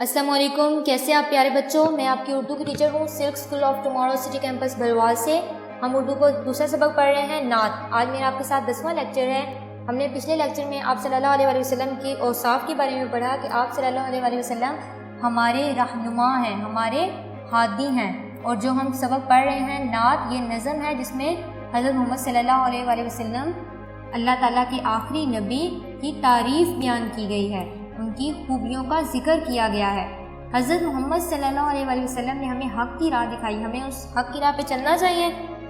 السلام علیکم، کیسے آپ پیارے بچوں؟ میں آپ کی اردو کی ٹیچر ہوں Silk School of Tomorrow City Campus بلوال سے۔ ہم اردو کو دوسرا سبق پڑھ رہے ہیں نعت۔ آج میرا آپ کے ساتھ 10واں لیکچر ہے۔ ہم نے پچھلے لیکچر میں آپ صلی اللہ علیہ وسلم کی اوصاف کے بارے میں پڑھا کہ آپ صلی اللہ علیہ وسلم ہمارے رہنما ہیں، ہمارے ہادی ہیں، اور جو ہم سبق پڑھ رہے ہیں نعت، یہ نظم ہے جس میں حضرت محمد صلی اللہ علیہ وسلم اللہ تعالیٰ کے آخری نبی کی تعریف بیان کی گئی ہے، ان کی خوبیوں کا ذکر کیا گیا ہے۔ حضرت محمد صلی اللہ علیہ وسلم نے ہمیں حق کی راہ دکھائی، ہمیں اس حق کی راہ پہ چلنا چاہیے،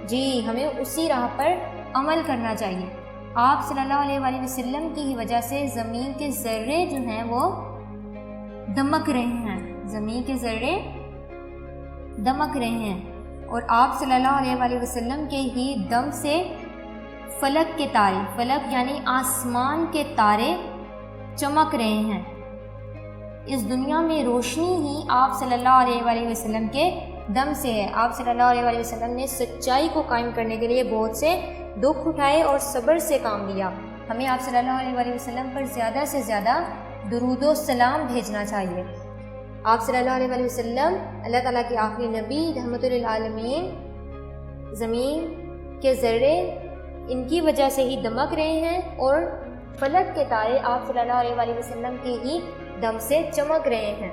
جی ہمیں اسی راہ پر عمل کرنا چاہیے۔ آپ صلی اللہ علیہ وسلم کی ہی وجہ سے زمین کے ذرے جو ہیں وہ دمک رہے ہیں، زمین کے ذرے دمک رہے ہیں، اور آپ صلی اللہ علیہ وسلم کے ہی دم سے فلک کے تارے، فلک یعنی آسمان کے تارے چمک رہے ہیں۔ اس دنیا میں روشنی ہی آپ صلی اللہ علیہ وسلم کے دم سے ہے۔ آپ صلی اللہ علیہ وسلم نے سچائی کو قائم کرنے کے لیے بہت سے دکھ اٹھائے اور صبر سے کام لیا۔ ہمیں آپ صلی اللہ علیہ وسلم پر زیادہ سے زیادہ درود و سلام بھیجنا چاہیے۔ آپ صلی اللہ علیہ وسلم اللہ تعالیٰ کے آخری نبی، رحمت للعالمین، زمین کے ذرے ان کی وجہ سے ہی دمک رہے ہیں، اور فلک کے تارے آپ صلی اللہ علیہ وسلم کے ہی دم سے چمک رہے ہیں۔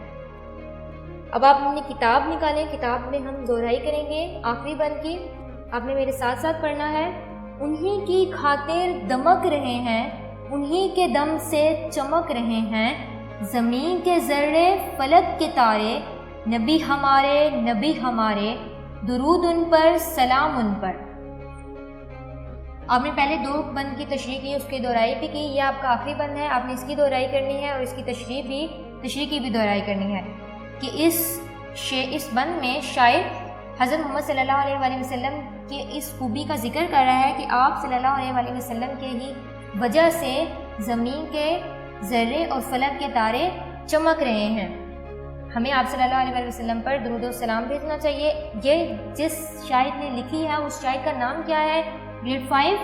اب آپ اپنی کتاب نکالیں، کتاب میں ہم دہرائی کریں گے آخری بند کی۔ آپ نے میرے ساتھ ساتھ پڑھنا ہے۔ انہی کی خاطر دمک رہے ہیں، انہی کے دم سے چمک رہے ہیں، زمین کے ذرے فلک کے تارے، نبی ہمارے، درود ان پر، سلام ان پر۔ آپ نے پہلے دو بند کی تشریح کی، اس کی دہرائی بھی کی۔ یہ آپ کا آخری بند ہے، آپ نے اس کی دہرائی کرنی ہے اور اس کی تشریح کی بھی دہرائی کرنی ہے کہ اس بند میں شاعر حضرت محمد صلی اللہ علیہ وسلم کے اس خوبی کا ذکر کر رہا ہے کہ آپ صلی اللہ علیہ وسلم کے ہی وجہ سے زمین کے ذرے اور فلک کے تارے چمک رہے ہیں۔ ہمیں آپ صلی اللہ علیہ وسلم پر درود و سلام بھیجنا چاہیے۔ یہ جس شاعر نے لکھی ہے اس شاعر کا نام کیا ہے؟ گریڈ 5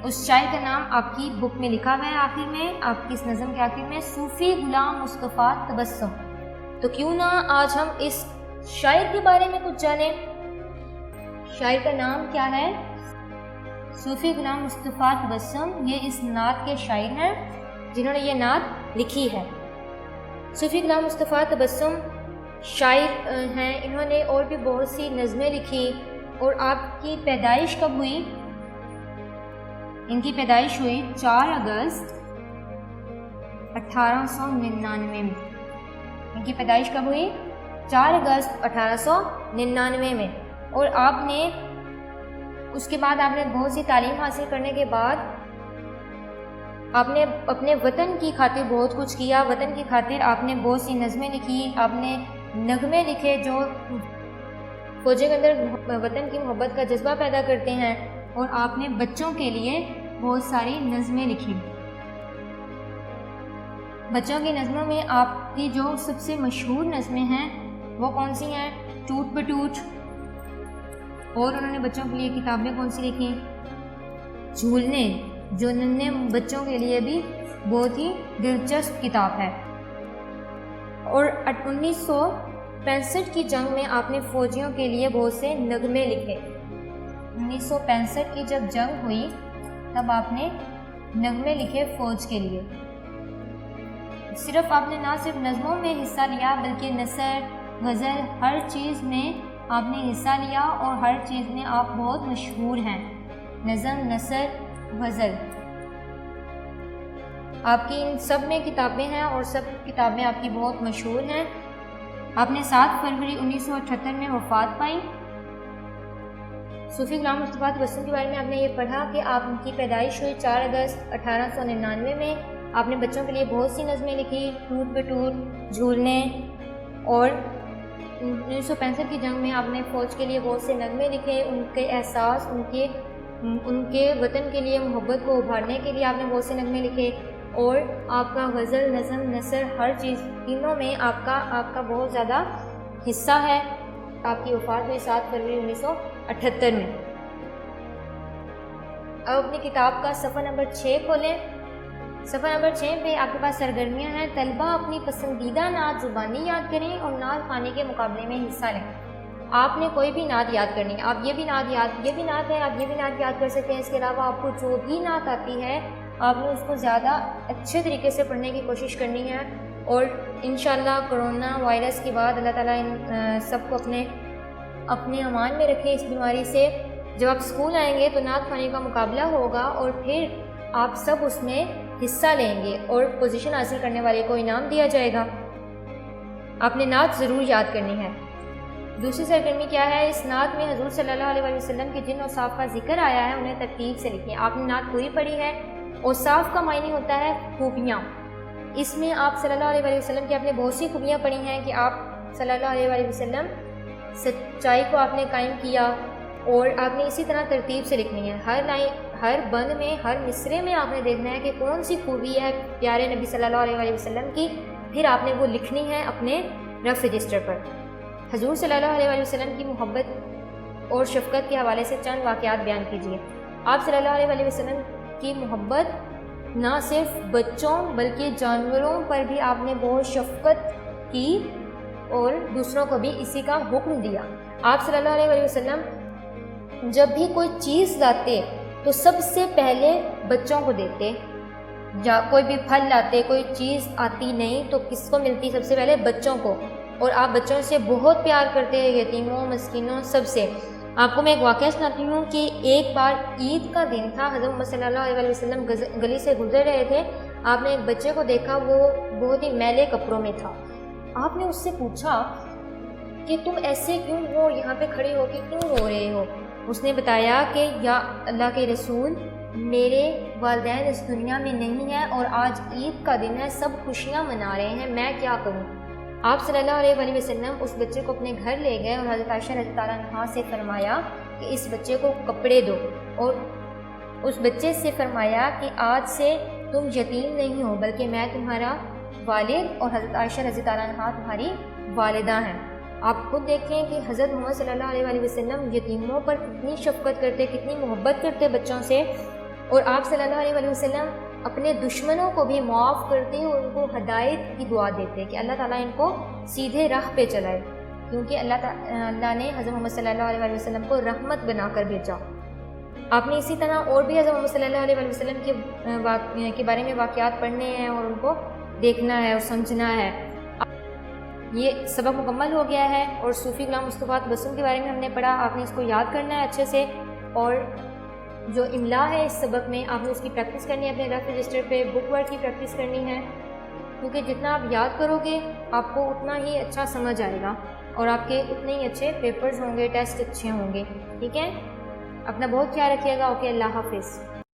اس شاعر کا نام آپ کی بک میں لکھا ہوا ہے، آخر میں آپ کی اس نظم کے آخر میں، صوفی غلام مصطفیٰ تبسم۔ تو کیوں نہ آج ہم اس شاعر کے بارے میں کچھ جانیں۔ شاعر کا نام کیا ہے؟ صوفی غلام مصطفیٰ تبسم۔ یہ اس نعت کے شاعر ہیں جنہوں نے یہ نعت لکھی ہے۔ صوفی غلام مصطفیٰ تبسم شاعر ہیں، انہوں نے اور بھی بہت سی نظمیں لکھی۔ اور آپ کی پیدائش کب ہوئی؟ ان کی پیدائش ہوئی 4 اگست 1899 میں۔ ان کی پیدائش کب ہوئی؟ 4 اگست 1899 میں۔ اور آپ نے اس کے بعد آپ نے بہت سی تعلیم حاصل کرنے کے بعد آپ نے اپنے وطن کی خاطر بہت کچھ کیا۔ وطن کی خاطر آپ نے بہت سی نظمیں لکھی، آپ نے نغمے لکھے جو فوجوں کے اندر وطن کی محبت کا جذبہ پیدا کرتے ہیں، اور آپ نے بچوں کے لیے بہت ساری نظمیں لکھی۔ بچوں کی نظموں میں آپ کی جو سب سے مشہور نظمیں ہیں وہ کون سی ہیں؟ ٹوٹ بٹوٹ۔ اور انہوں نے بچوں کے لیے کتابیں کون سی لکھی؟ جھولنے، جو ننھے بچوں کے لیے بھی بہت ہی دلچسپ کتاب ہے۔ اور 1965 کی جنگ میں آپ نے فوجیوں کے لیے بہت سے نغمے لکھے۔ 1965 کی جب جنگ ہوئی تب آپ نے نغمے لکھے فوج کے لیے۔ آپ نے نہ صرف نظموں میں حصہ لیا بلکہ نثر، غزل، ہر چیز میں آپ نے حصہ لیا، اور ہر چیز میں آپ بہت مشہور ہیں۔ نظم، نثر، غزل، آپ کی ان سب میں کتابیں ہیں اور سب کتابیں آپ کی بہت مشہور ہیں۔ آپ نے 7 فروری 1978 میں وفات پائی۔ صوفی غلام مصطفیٰ تبسم کے بارے میں آپ نے یہ پڑھا کہ آپ ان کی پیدائش ہوئی 4 اگست 1899 میں۔ آپ نے بچوں کے لیے بہت سی نظمیں لکھی، ٹوٹ بٹوٹ، جھولنے، اور 1965 کی جنگ میں آپ نے فوج کے لیے بہت سے نغمے لکھے۔ ان کے احساس، ان کے وطن کے لیے محبت کو ابھارنے کے لیے آپ نے بہت سے نغمے لکھے۔ اور آپ کا غزل، نظم، نثر، ہر چیز تینوں میں آپ کا بہت زیادہ حصہ ہے۔ آپ کی وفات ہوئی 7 فروری 1978 میں۔ اب اپنی کتاب کا صفحہ نمبر 6 کھولیں۔ صفحہ نمبر 6 پہ آپ کے پاس سرگرمیاں ہیں۔ طلبہ اپنی پسندیدہ نعت زبانی یاد کریں اور نعت خوانی کے مقابلے میں حصہ لیں۔ آپ نے کوئی بھی نعت یاد کرنی ہے، آپ یہ بھی نعت ہے، آپ یہ بھی نعت یاد کر سکتے ہیں۔ اس کے علاوہ آپ کو جو بھی نعت آتی ہے آپ نے اس کو زیادہ اچھے طریقے سے پڑھنے کی کوشش کرنی ہے، اور انشاءاللہ کرونا وائرس کے بعد اللہ تعالیٰ ان سب کو اپنے امان میں رکھے اس بیماری سے۔ جب آپ اسکول آئیں گے تو نعت خوانی کا مقابلہ ہوگا اور پھر آپ سب اس میں حصہ لیں گے اور پوزیشن حاصل کرنے والے کو انعام دیا جائے گا۔ آپ نے نعت ضرور یاد کرنی ہے۔ دوسری سرگرمی کیا ہے؟ اس نعت میں حضور صلی اللہ علیہ وسلم کے جن اوصاف کا ذکر آیا ہے انہیں ترتیب سے لکھیں۔ آپ نے نعت پوری پڑھی ہے۔ اوصاف کا معنی ہوتا ہے خوبیاں۔ اس میں آپ صلی اللہ علیہ وسلم کی آپ نے بہت سی خوبیاں پڑھی ہیں کہ آپ صلی اللہ علیہ وسلم سچائی کو آپ نے قائم کیا، اور آپ نے اسی طرح ترتیب سے لکھنی ہے۔ ہر بند میں، ہر مصرے میں آپ نے دیکھنا ہے کہ کون سی خوبی ہے پیارے نبی صلی اللہ علیہ وسلم کی، پھر آپ نے وہ لکھنی ہے اپنے رف رجسٹر پر۔ حضور صلی اللہ علیہ وسلم کی محبت اور شفقت کے حوالے سے چند واقعات بیان کیجیے۔ آپ صلی اللہ علیہ وسلم کی محبت نہ صرف بچوں بلکہ جانوروں پر بھی آپ نے بہت شفقت کی اور دوسروں کو بھی اسی کا حکم دیا۔ آپ صلی اللہ علیہ وسلم جب بھی کوئی چیز لاتے تو سب سے پہلے بچوں کو دیتے، یا کوئی بھی پھل لاتے، کوئی چیز آتی نہیں تو کس کو ملتی؟ سب سے پہلے بچوں کو، اور آپ بچوں سے بہت پیار کرتے ہیں، یتیموں، مسکینوں، سب سے۔ آپ کو میں ایک واقعہ سناتی ہوں کہ ایک بار عید کا دن تھا، حضرت محمد صلی اللہ علیہ وسلم گلی سے گزر رہے تھے، آپ نے ایک بچے کو دیکھا، وہ بہت ہی میلے کپڑوں میں تھا۔ آپ نے اس سے پوچھا کہ تم ایسے کیوں ہو، یہاں پہ کھڑے ہو کے کیوں رو رہے ہو؟ اس نے بتایا کہ یا اللہ کے رسول، میرے والدین اس دنیا میں نہیں ہیں اور آج عید کا دن ہے، سب خوشیاں منا رہے ہیں، میں کیا کروں؟ آپ صلی اللہ علیہ وسلم اس بچے کو اپنے گھر لے گئے اور حضرت عائشہ رضی اللہ عنہا سے فرمایا کہ اس بچے کو کپڑے دو، اور اس بچے سے فرمایا کہ آج سے تم یتیم نہیں ہو بلکہ میں تمہارا والد اور حضرت عائشہ رضی اللہ عنہا تمہاری والدہ ہیں۔ آپ خود دیکھیں کہ حضرت محمد صلی اللہ علیہ وسلم یتیموں پر کتنی شفقت کرتے، کتنی محبت کرتے بچوں سے، اور آپ صلی اللہ علیہ وسلم اپنے دشمنوں کو بھی معاف کرتے اور ان کو ہدایت کی دعا دیتے کہ اللہ تعالیٰ ان کو سیدھے راہ پہ چلائے، کیونکہ اللہ نے حضرت محمد صلی اللہ علیہ وسلم کو رحمت بنا کر بھیجا۔ آپ نے اسی طرح اور بھی حضرت محمد صلی اللہ علیہ وسلم کے بارے میں واقعات پڑھنے ہیں اور ان کو دیکھنا ہے اور سمجھنا ہے۔ یہ سبق مکمل ہو گیا ہے، اور صوفی غلام مصطفیٰ تبسم کے بارے میں ہم نے پڑھا، آپ نے اس کو یاد کرنا ہے اچھے سے، اور جو املا ہے اس سبق میں آپ نے اس کی پریکٹس کرنی ہے، اپنے رف رجسٹر پہ بک ورک کی پریکٹس کرنی ہے، کیونکہ جتنا آپ یاد کرو گے آپ کو اتنا ہی اچھا سمجھ آئے گا اور آپ کے اتنے ہی اچھے پیپرز ہوں گے، ٹیسٹ اچھے ہوں گے۔ ٹھیک ہے، اپنا بہت خیال رکھیے گا۔ اوکے، اللہ حافظ۔